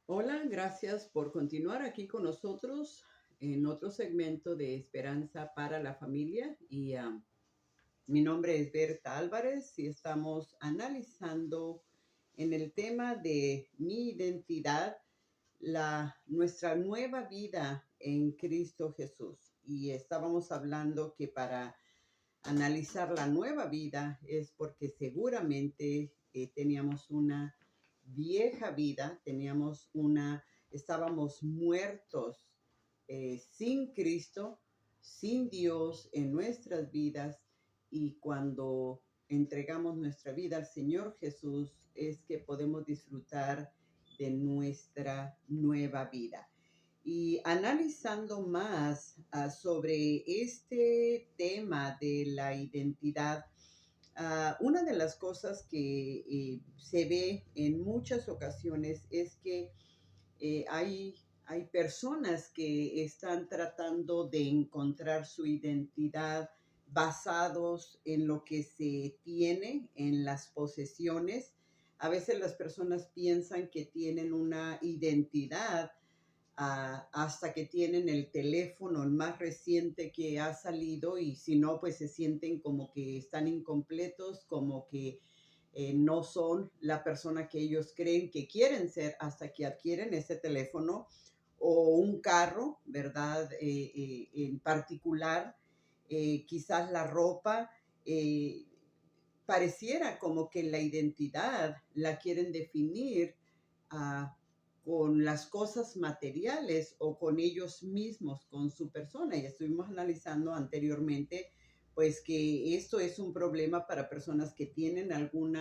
Hola, gracias por continuar aquí con nosotros en otro segmento de Esperanza para la Familia. Mi nombre es Berta Álvarez y estamos analizando en el tema de mi identidad, nuestra nueva vida en Cristo Jesús. Y estábamos hablando que para analizar la nueva vida es porque seguramente teníamos una vieja vida, estábamos muertos sin Cristo, sin Dios en nuestras vidas, y cuando entregamos nuestra vida al Señor Jesús es que podemos disfrutar de nuestra nueva vida. Y analizando más sobre este tema de la identidad, una de las cosas que se ve en muchas ocasiones es que hay personas que están tratando de encontrar su identidad basados en lo que se tiene, en las posesiones. A veces las personas piensan que tienen una identidad hasta que tienen el teléfono el más reciente que ha salido, y si no, pues se sienten como que están incompletos, como que no son la persona que ellos creen que quieren ser hasta que adquieren ese teléfono o un carro, ¿verdad? En particular, quizás la ropa. eh, Pareciera como que la identidad la quieren definir ah, con las cosas materiales o con ellos mismos, con su persona. Y estuvimos analizando anteriormente, pues que esto es un problema para personas que tienen algún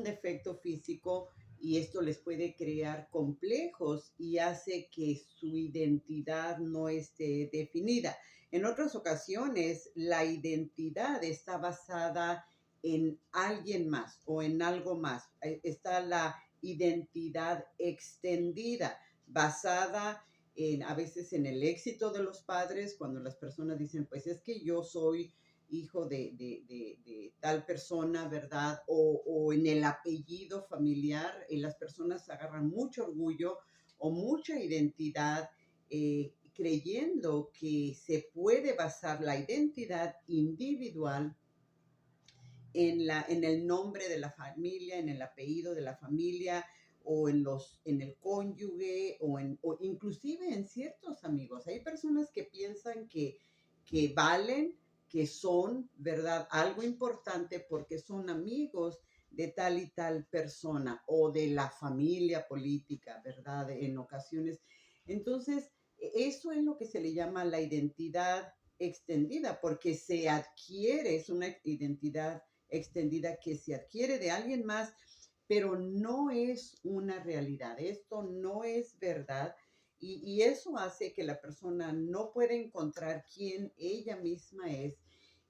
defecto físico, y esto les puede crear complejos y hace que su identidad no esté definida. En otras ocasiones, la identidad está basada en alguien más o en algo más. Está la identidad extendida, basada a veces en el éxito de los padres, cuando las personas dicen, pues es que yo soy hijo de tal persona, ¿verdad? O en el apellido familiar, y las personas agarran mucho orgullo o mucha identidad, creyendo que se puede basar la identidad individual en el nombre de la familia, en el apellido de la familia, o en el cónyuge, o inclusive en ciertos amigos. Hay personas que piensan que valen, que son, ¿verdad? Algo importante porque son amigos de tal y tal persona o de la familia política, ¿verdad? En ocasiones. Entonces, eso es lo que se le llama la identidad extendida, porque se adquiere, es una identidad extendida que se adquiere de alguien más, pero no es una realidad. Esto no es verdad, y eso hace que la persona no pueda encontrar quién ella misma es,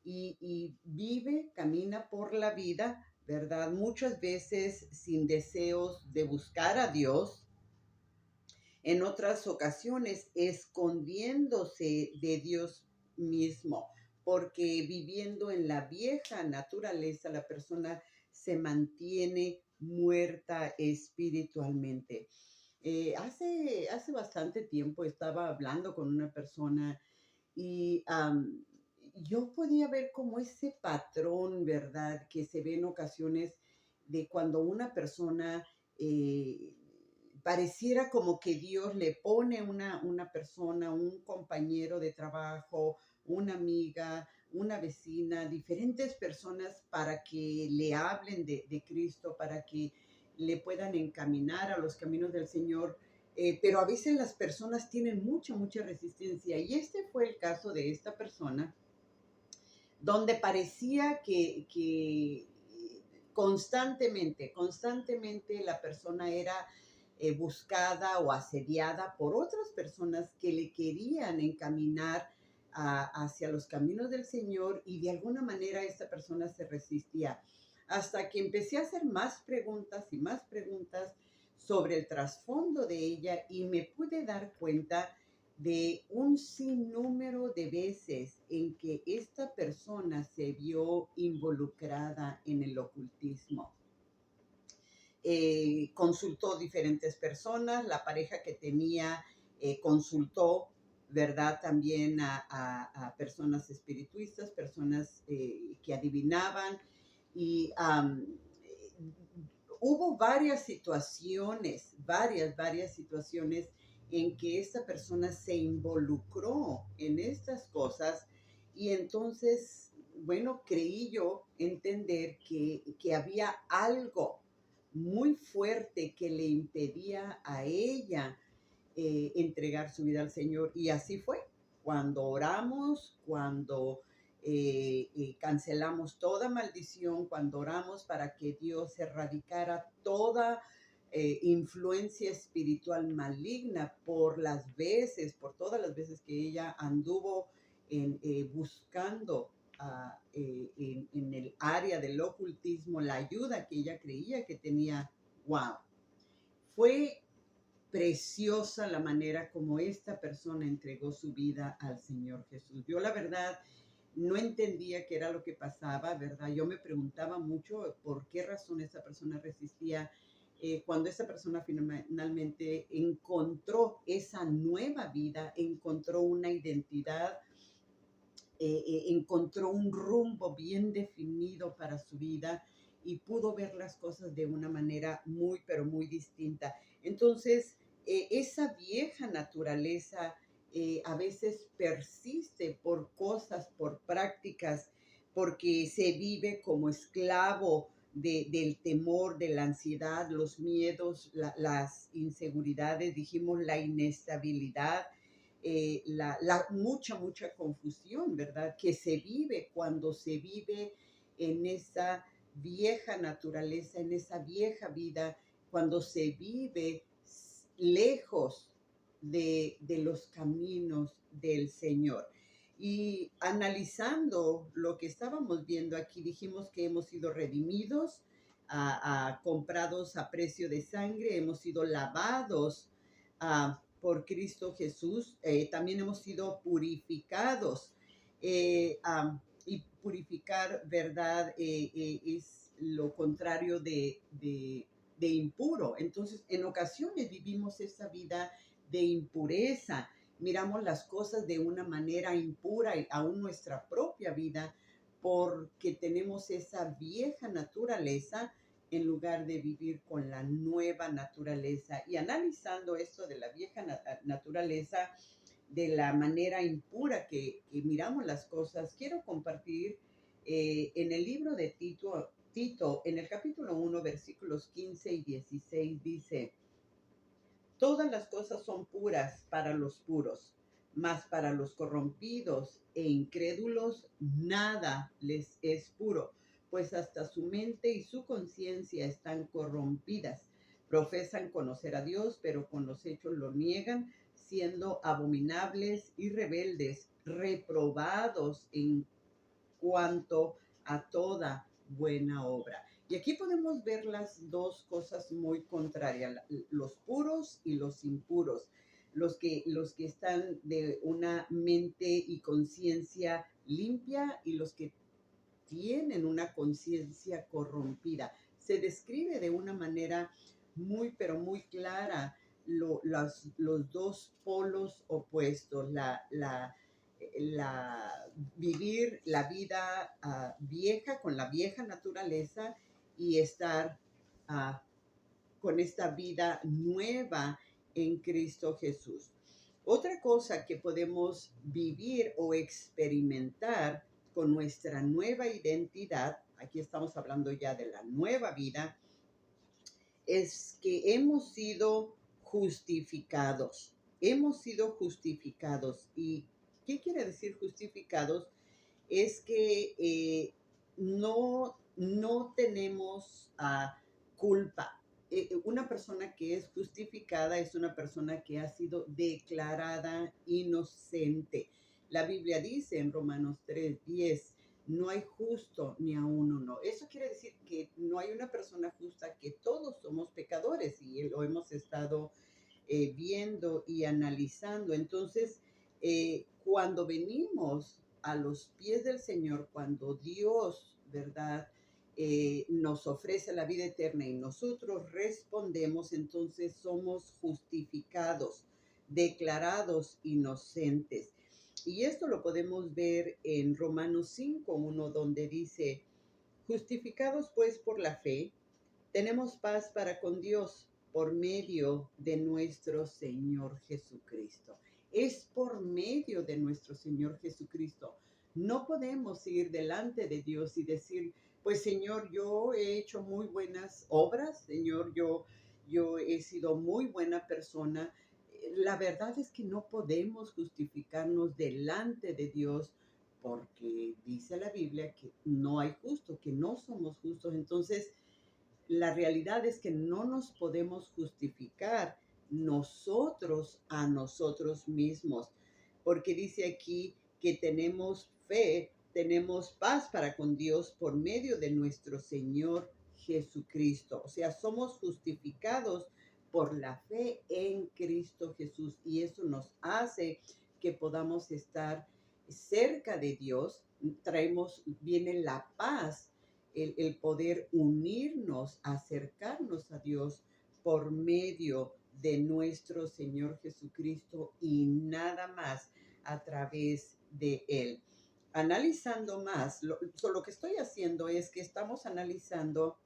y vive, camina por la vida, ¿verdad? Muchas veces sin deseos de buscar a Dios, en otras ocasiones escondiéndose de Dios mismo, porque viviendo en la vieja naturaleza, la persona se mantiene muerta espiritualmente. Hace bastante tiempo estaba hablando con una persona, y yo podía ver como ese patrón, ¿verdad? Que se ve en ocasiones de cuando una persona pareciera como que Dios le pone una persona, un compañero de trabajo, una amiga, una vecina, diferentes personas para que le hablen de Cristo, para que le puedan encaminar a los caminos del Señor. Pero a veces las personas tienen mucha resistencia, y este fue el caso de esta persona, donde parecía que constantemente la persona era buscada o asediada por otras personas que le querían encaminar hacia los caminos del Señor, y de alguna manera esta persona se resistía. Hasta que empecé a hacer más preguntas y más preguntas sobre el trasfondo de ella, y me pude dar cuenta de un sinnúmero de veces en que esta persona se vio involucrada en el ocultismo. consultó diferentes personas, la pareja que tenía consultó, ¿verdad? También a personas espiritistas, personas que adivinaban y hubo varias situaciones en que esta persona se involucró en estas cosas y entonces, bueno, creí yo entender que había algo muy fuerte que le impedía a ella entregar su vida al Señor. Y así fue. Cuando oramos, cuando cancelamos toda maldición, cuando oramos para que Dios erradicara toda influencia espiritual maligna por todas las veces que ella anduvo buscando en el área del ocultismo la ayuda que ella creía que tenía. Wow, fue preciosa la manera como esta persona entregó su vida al Señor Jesús. Yo la verdad no entendía qué era lo que pasaba, ¿verdad? Yo me preguntaba mucho por qué razón esa persona resistía. Cuando esa persona finalmente encontró esa nueva vida, encontró una identidad, encontró un rumbo bien definido para su vida y pudo ver las cosas de una manera muy, pero muy distinta. Entonces, esa vieja naturaleza a veces persiste por cosas, por prácticas, porque se vive como esclavo del temor, de la ansiedad, los miedos, las inseguridades, dijimos la inestabilidad, mucha confusión, ¿verdad? Que se vive cuando se vive en esa vieja naturaleza, en esa vieja vida, cuando se vive lejos de los caminos del Señor. Y analizando lo que estábamos viendo aquí, dijimos que hemos sido redimidos, comprados a precio de sangre, hemos sido lavados por Cristo Jesús, también hemos sido purificados. Y purificar, ¿verdad? Es lo contrario de impuro. Entonces, en ocasiones vivimos esa vida de impureza, miramos las cosas de una manera impura y aún nuestra propia vida, porque tenemos esa vieja naturaleza en lugar de vivir con la nueva naturaleza. Y analizando esto de la vieja naturaleza, de la manera impura que miramos las cosas, quiero compartir en el libro de Tito, en el capítulo 1, versículos 15 y 16, dice: todas las cosas son puras para los puros, mas para los corrompidos e incrédulos nada les es puro, pues hasta su mente y su conciencia están corrompidas. Profesan conocer a Dios, pero con los hechos lo niegan, siendo abominables y rebeldes, reprobados en cuanto a toda buena obra. Y aquí podemos ver las dos cosas muy contrarias, los puros y los impuros, los que están de una mente y conciencia limpia y los que tienen una conciencia corrompida. Se describe de una manera muy, pero muy clara los dos polos opuestos, vivir la vida vieja con la vieja naturaleza y estar uh, con esta vida nueva en Cristo Jesús. Otra cosa que podemos vivir o experimentar con nuestra nueva identidad, aquí estamos hablando ya de la nueva vida, es que hemos sido justificados. Hemos sido justificados. ¿Y qué quiere decir justificados? Es que no tenemos culpa. Una persona que es justificada es una persona que ha sido declarada inocente. La Biblia dice en Romanos 3:10, no hay justo ni a uno. Eso quiere decir que no hay una persona justa, que todos somos pecadores y lo hemos estado viendo y analizando. Entonces, cuando venimos a los pies del Señor, cuando Dios, ¿verdad? nos ofrece la vida eterna y nosotros respondemos, entonces somos justificados, declarados inocentes. Y esto lo podemos ver en Romanos 5:1, donde dice, justificados pues por la fe, tenemos paz para con Dios por medio de nuestro Señor Jesucristo. Es por medio de nuestro Señor Jesucristo. No podemos ir delante de Dios y decir, pues Señor, yo he hecho muy buenas obras, Señor, yo he sido muy buena persona. La verdad es que no podemos justificarnos delante de Dios porque dice la Biblia que no hay justo, que no somos justos. Entonces, la realidad es que no nos podemos justificar nosotros a nosotros mismos, porque dice aquí que tenemos fe, tenemos paz para con Dios por medio de nuestro Señor Jesucristo. O sea, somos justificados por la fe en Cristo Jesús y eso nos hace que podamos estar cerca de Dios. Viene la paz, el poder unirnos, acercarnos a Dios por medio de nuestro Señor Jesucristo y nada más a través de Él. Analizando más, lo que estoy haciendo es que estamos analizando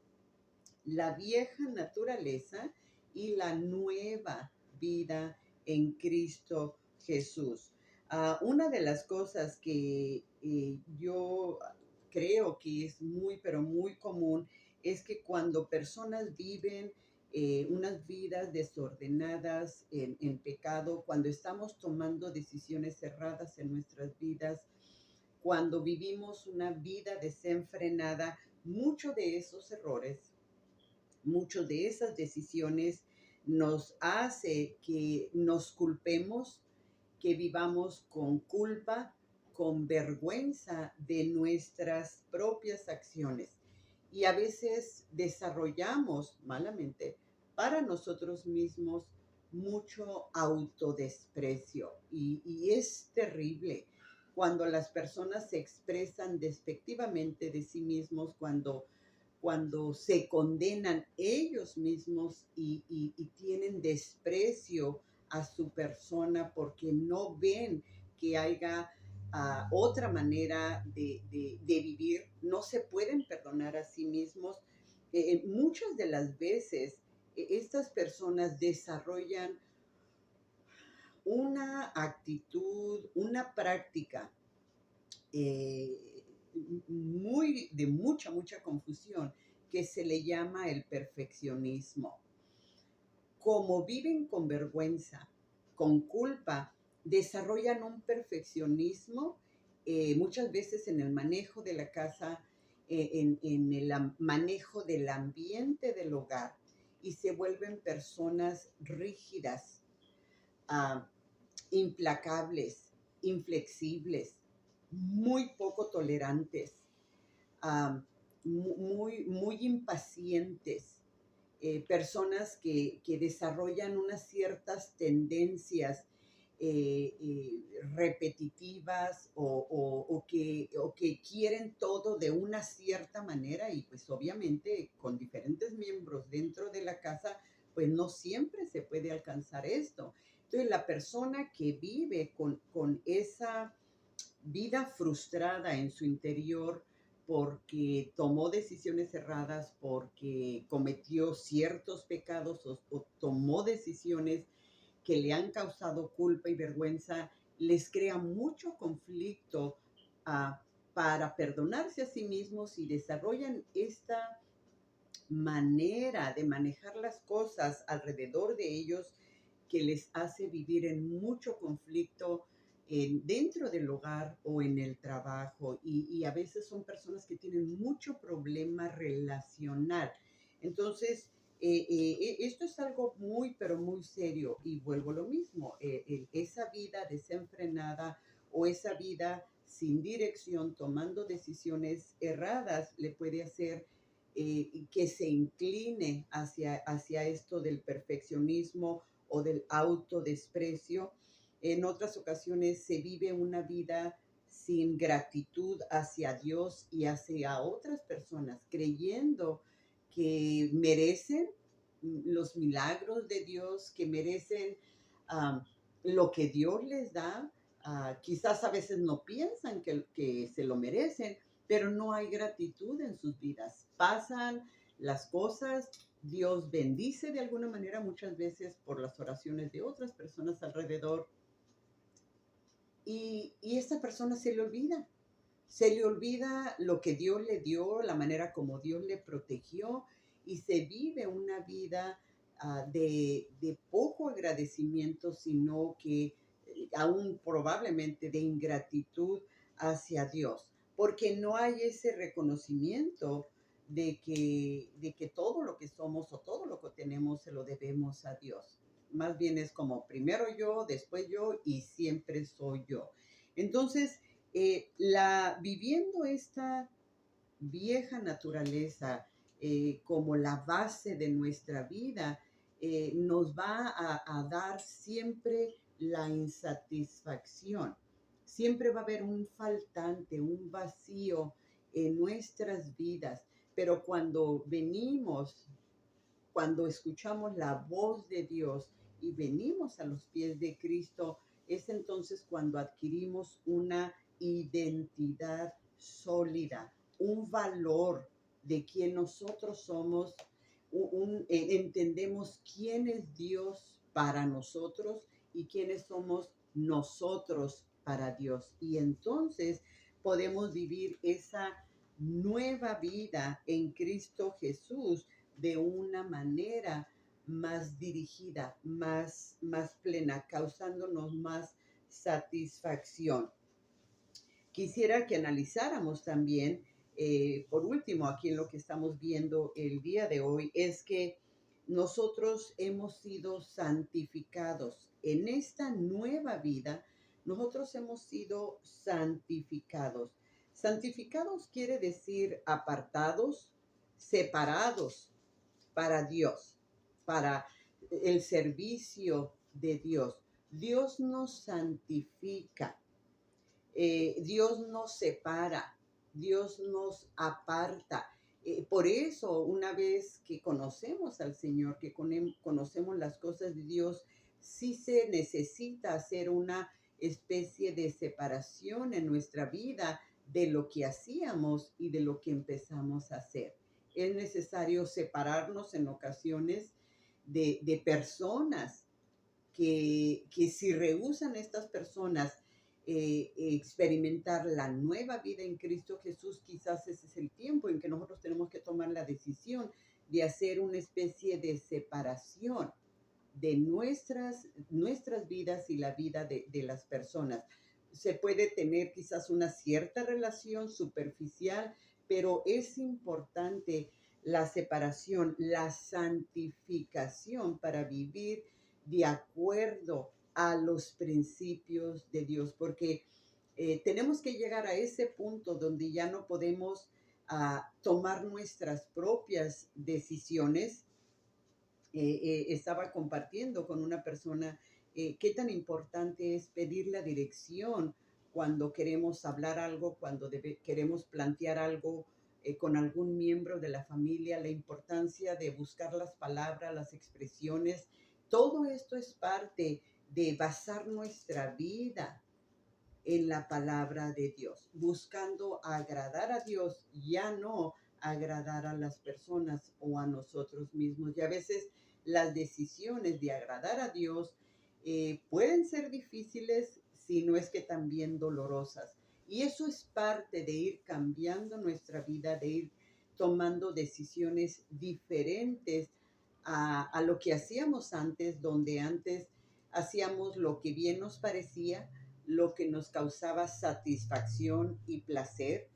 la vieja naturaleza y la nueva vida en Cristo Jesús. Una de las cosas que yo creo que es muy, pero muy común es que cuando personas viven unas vidas desordenadas en pecado, cuando estamos tomando decisiones erradas en nuestras vidas, cuando vivimos una vida desenfrenada, muchos de esos errores, muchas de esas decisiones nos hace que nos culpemos, que vivamos con culpa, con vergüenza de nuestras propias acciones. Y a veces desarrollamos malamente para nosotros mismos mucho autodesprecio. Y es terrible cuando las personas se expresan despectivamente de sí mismos, cuando se condenan ellos mismos y tienen desprecio a su persona porque no ven que haya otra manera de vivir, no se pueden perdonar a sí mismos. Muchas de las veces estas personas desarrollan una actitud, una práctica eh, de mucha confusión que se le llama el perfeccionismo. Como viven con vergüenza, con culpa, desarrollan un perfeccionismo muchas veces en el manejo de la casa, en el manejo del ambiente del hogar y se vuelven personas rígidas, uh, implacables, inflexibles, muy poco tolerantes, uh, muy impacientes, personas que desarrollan unas ciertas tendencias repetitivas o que quieren todo de una cierta manera y pues obviamente con diferentes miembros dentro de la casa, pues no siempre se puede alcanzar esto. Entonces la persona que vive con esa vida frustrada en su interior porque tomó decisiones erradas, porque cometió ciertos pecados o tomó decisiones que le han causado culpa y vergüenza, les crea mucho conflicto uh, para perdonarse a sí mismos y desarrollan esta manera de manejar las cosas alrededor de ellos que les hace vivir en mucho conflicto dentro del hogar o en el trabajo y a veces son personas que tienen mucho problema relacional. Entonces, esto es algo muy, pero muy serio y vuelvo a lo mismo, esa vida desenfrenada o esa vida sin dirección, tomando decisiones erradas, le puede hacer que se incline hacia esto del perfeccionismo o del autodesprecio. En otras ocasiones se vive una vida sin gratitud hacia Dios y hacia otras personas, creyendo que merecen los milagros de Dios, que merecen um, lo que Dios les da. Quizás a veces no piensan que se lo merecen, pero no hay gratitud en sus vidas. Pasan las cosas, Dios bendice de alguna manera muchas veces por las oraciones de otras personas alrededor y esta persona se le olvida lo que Dios le dio, la manera como Dios le protegió y se vive una vida de poco agradecimiento, sino que aún probablemente de ingratitud hacia Dios, porque no hay ese reconocimiento de que todo lo que somos o todo lo que tenemos se lo debemos a Dios. Más bien es como primero yo, después yo y siempre soy yo. Entonces, viviendo esta vieja naturaleza como la base de nuestra vida, nos va a dar siempre la insatisfacción. Siempre va a haber un faltante, un vacío en nuestras vidas, pero cuando escuchamos la voz de Dios y venimos a los pies de Cristo, es entonces cuando adquirimos una identidad sólida, un valor de quién nosotros somos, entendemos quién es Dios para nosotros y quiénes somos nosotros para Dios. Y entonces podemos vivir esa nueva vida en Cristo Jesús de una manera más dirigida, más plena, causándonos más satisfacción. Quisiera que analizáramos también, por último, aquí en lo que estamos viendo el día de hoy, es que nosotros hemos sido santificados. En esta nueva vida, nosotros hemos sido santificados. Santificados quiere decir apartados, separados para Dios, para el servicio de Dios. Dios nos santifica. Dios nos separa, Dios nos aparta. Por eso, una vez que conocemos al Señor, que conocemos las cosas de Dios, sí se necesita hacer una especie de separación en nuestra vida de lo que hacíamos y de lo que empezamos a hacer. Es necesario separarnos en ocasiones de personas que si rehúsan estas personas experimentar la nueva vida en Cristo Jesús, quizás ese es el tiempo en que nosotros tenemos que tomar la decisión de hacer una especie de separación de nuestras vidas y la vida de las personas. Se puede tener quizás una cierta relación superficial, pero es importante la separación, la santificación para vivir de acuerdo a los principios de Dios, porque tenemos que llegar a ese punto donde ya no podemos tomar nuestras propias decisiones. Estaba compartiendo con una persona qué tan importante es pedir la dirección cuando queremos hablar algo, cuando queremos plantear algo con algún miembro de la familia, la importancia de buscar las palabras, las expresiones. Todo esto es parte de basar nuestra vida en la palabra de Dios, buscando agradar a Dios, ya no agradar a las personas o a nosotros mismos. Y a veces las decisiones de agradar a Dios pueden ser difíciles, si no es que también dolorosas. Y eso es parte de ir cambiando nuestra vida, de ir tomando decisiones diferentes a lo que hacíamos antes, donde antes hacíamos lo que bien nos parecía, lo que nos causaba satisfacción y placer,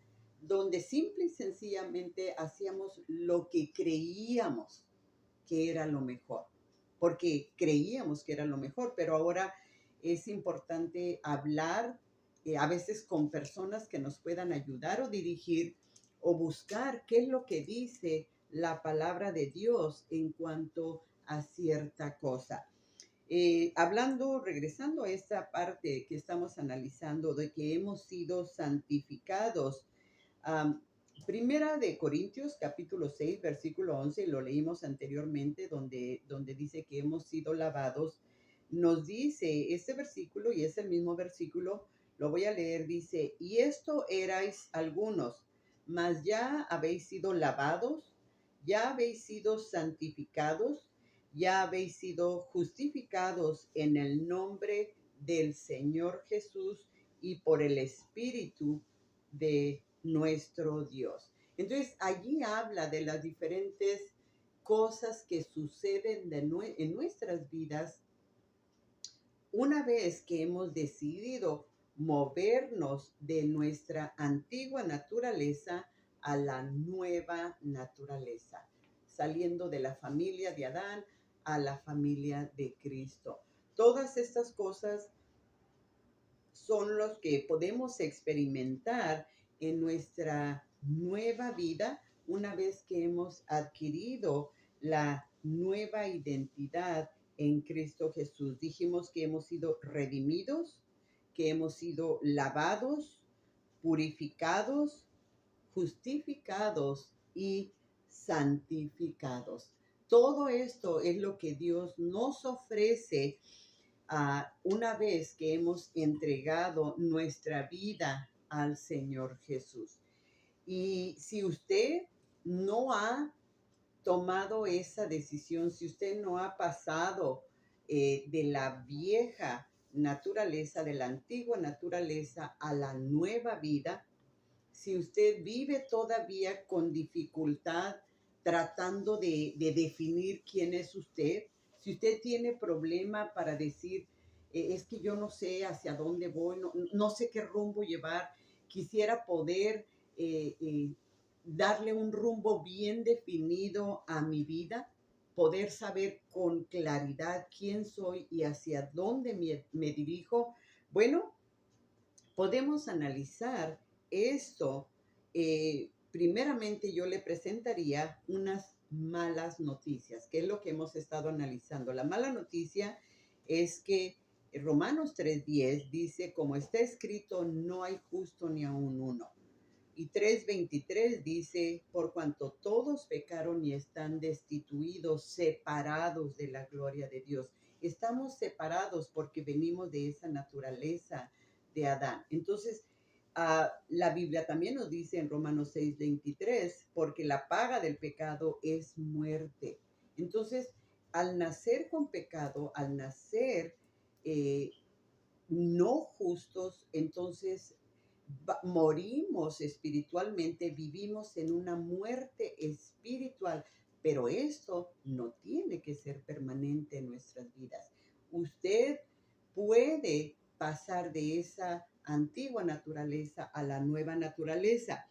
donde simple y sencillamente hacíamos lo que creíamos que era lo mejor, porque creíamos que era lo mejor, pero ahora es importante hablar a veces con personas que nos puedan ayudar o dirigir o buscar qué es lo que dice la palabra de Dios en cuanto a cierta cosa. Regresando a esta parte que estamos analizando de que hemos sido santificados. Am, Primera de Corintios, capítulo 6 versículo 11, lo leímos anteriormente, donde dice que hemos sido lavados. Nos dice este versículo, y es el mismo versículo, lo voy a leer, dice, y esto erais algunos, mas ya habéis sido lavados, ya habéis sido santificados, ya habéis sido justificados en el nombre del Señor Jesús y por el Espíritu de nuestro Dios. Entonces, allí habla de las diferentes cosas que suceden en nuestras vidas una vez que hemos decidido movernos de nuestra antigua naturaleza a la nueva naturaleza, saliendo de la familia de Adán a la familia de Cristo. Todas estas cosas son los que podemos experimentar en nuestra nueva vida una vez que hemos adquirido la nueva identidad en Cristo Jesús. Dijimos que hemos sido redimidos, que hemos sido lavados, purificados, justificados y santificados. Todo esto es lo que Dios nos ofrece una vez que hemos entregado nuestra vida al Señor Jesús. Y si usted no ha tomado esa decisión, si usted no ha pasado de la vieja naturaleza, de la antigua naturaleza a la nueva vida, si usted vive todavía con dificultad tratando de definir quién es usted, si usted tiene problema para decir, es que yo no sé hacia dónde voy, no sé qué rumbo llevar, quisiera poder darle un rumbo bien definido a mi vida, poder saber con claridad quién soy y hacia dónde me dirijo. Bueno, podemos analizar esto. Primeramente yo le presentaría unas malas noticias, que es lo que hemos estado analizando. La mala noticia es que Romanos 3:10 dice, como está escrito, no hay justo ni aun uno. Y 3:23 dice, por cuanto todos pecaron y están destituidos, separados de la gloria de Dios. Estamos separados porque venimos de esa naturaleza de Adán. Entonces, la Biblia también nos dice en Romanos 6:23, porque la paga del pecado es muerte. Entonces, al nacer con pecado, al nacer eh, no justos, entonces morimos espiritualmente, vivimos en una muerte espiritual, pero esto no tiene que ser permanente en nuestras vidas. Usted puede pasar de esa antigua naturaleza a la nueva naturaleza.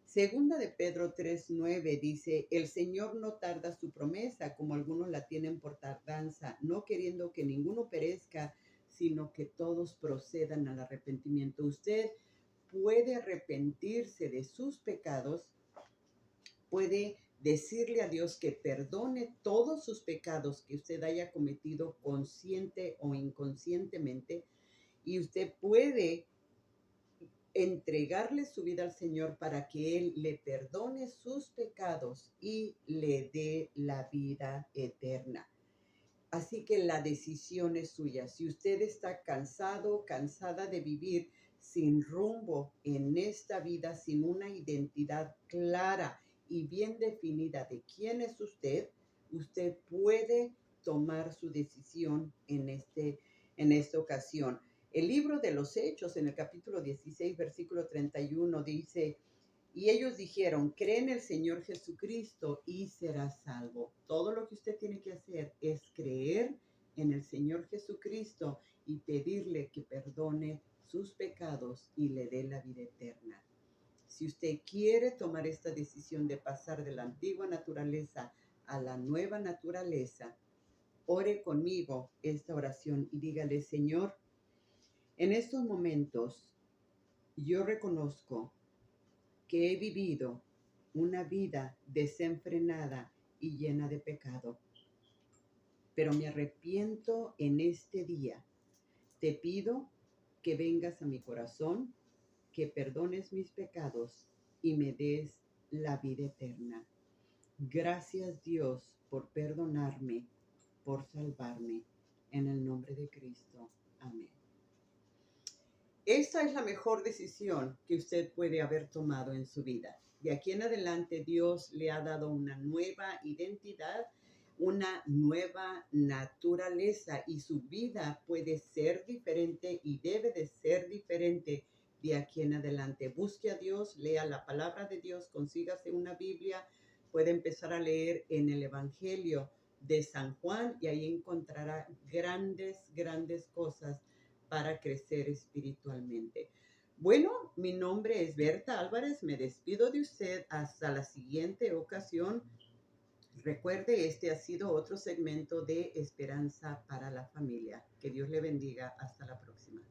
Segunda de Pedro 3:9 dice, el Señor no tarda su promesa, como algunos la tienen por tardanza, no queriendo que ninguno perezca, sino que todos procedan al arrepentimiento. Usted puede arrepentirse de sus pecados, puede decirle a Dios que perdone todos sus pecados que usted haya cometido consciente o inconscientemente, y usted puede entregarle su vida al Señor para que Él le perdone sus pecados y le dé la vida eterna. Así que la decisión es suya. Si usted está cansado, cansada de vivir sin rumbo en esta vida, sin una identidad clara y bien definida de quién es usted, usted puede tomar su decisión en esta ocasión. El libro de los Hechos, en el capítulo 16, versículo 31, dice, y ellos dijeron, cree en el Señor Jesucristo y serás salvo. Todo lo que usted tiene que hacer es creer en el Señor Jesucristo y pedirle que perdone sus pecados y le dé la vida eterna. Si usted quiere tomar esta decisión de pasar de la antigua naturaleza a la nueva naturaleza, ore conmigo esta oración y dígale, Señor, en estos momentos yo reconozco que he vivido una vida desenfrenada y llena de pecado. pero me arrepiento en este día. Te pido que vengas a mi corazón, que perdones mis pecados y me des la vida eterna. Gracias Dios por perdonarme, por salvarme. En el nombre de Cristo. Amén. Esta es la mejor decisión que usted puede haber tomado en su vida. De aquí en adelante Dios le ha dado una nueva identidad, una nueva naturaleza y su vida puede ser diferente y debe de ser diferente de aquí en adelante. Busque a Dios, lea la palabra de Dios, consígase una Biblia, puede empezar a leer en el Evangelio de San Juan y ahí encontrará grandes cosas para crecer espiritualmente. Bueno, mi nombre es Berta Álvarez, me despido de usted hasta la siguiente ocasión. Recuerde, este ha sido otro segmento de Esperanza para la Familia. Que Dios le bendiga. Hasta la próxima.